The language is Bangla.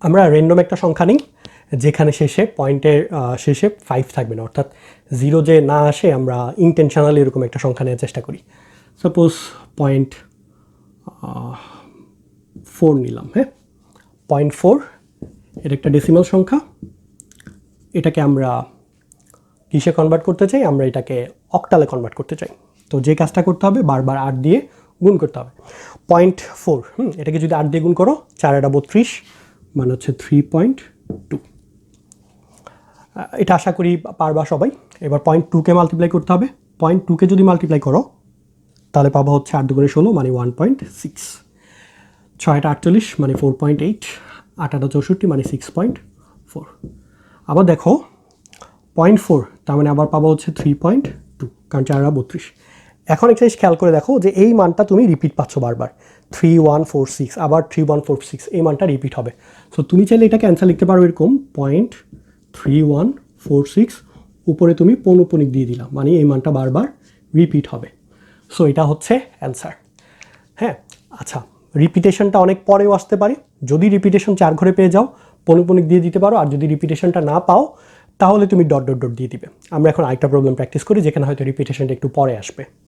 আমরা র্যান্ডম একটা সংখ্যা নিই যেখানে শেষে পয়েন্টের শেষে 5 থাকবে না, অর্থাৎ 0 যে না আসে, আমরা ইন্টেনশনালি এরকম একটা সংখ্যা নেওয়ার চেষ্টা করি। সাপোজ 0.4 নিলাম। হ্যাঁ, 0.4 এটা একটা ডেসিমাল সংখ্যা। এটাকে আমরা কিসে কনভার্ট করতে চাই? আমরা এটাকে অক্টালে কনভার্ট করতে চাই। তো যে কাজটা করতে হবে, বারবার 8 দিয়ে গুণ করতে হবে। 0.4 এটাকে যদি 8 দিয়ে গুণ করো, 4 এটা 32, মানে হচ্ছে 3.2। এটা আশা করি পারবা সবাই। এবার 0.2কে মাল্টিপ্লাই করতে হবে। 0.2কে যদি মাল্টিপ্লাই করো তাহলে পাবো হচ্ছে 8 দুগুণে 16 মানে 1.6, 6 এটা 48 মানে 4.8, 8 এটা 64 মানে 6.4। আবার দেখো 0.4 তার মানে আবার পাবো হচ্ছে 3.2, কারণ 4 এটা 32। এখন একটা জিনিস খেয়াল করে দেখো যে এই মানটা তুমি রিপিট পাচ্ছ বারবার, 3146, আবার 3146, এই মানটা রিপিট হবে। সো তুমি চাইলে এটাকে অ্যান্সার লিখতে পারো এরকম 0.3146, উপরে তুমি পৌনঃপুনিক দিয়ে দিলাম, মানে এই মানটা বারবার রিপিট হবে। সো এটা হচ্ছে অ্যান্সার। হ্যাঁ, আচ্ছা, রিপিটেশনটা অনেক পরেও আসতে পারে। যদি রিপিটেশন 4 ঘরে পেয়ে যাও, পৌনঃপুনিক দিয়ে দিতে পারো, আর যদি রিপিটেশনটা না পাও তাহলে তুমি ডট ডট ডট দিয়ে দিবে। আমরা এখন আরেকটা প্রবলেম প্র্যাকটিস করি যেখানে হয়তো রিপিটেশনটা একটু পরে আসবে।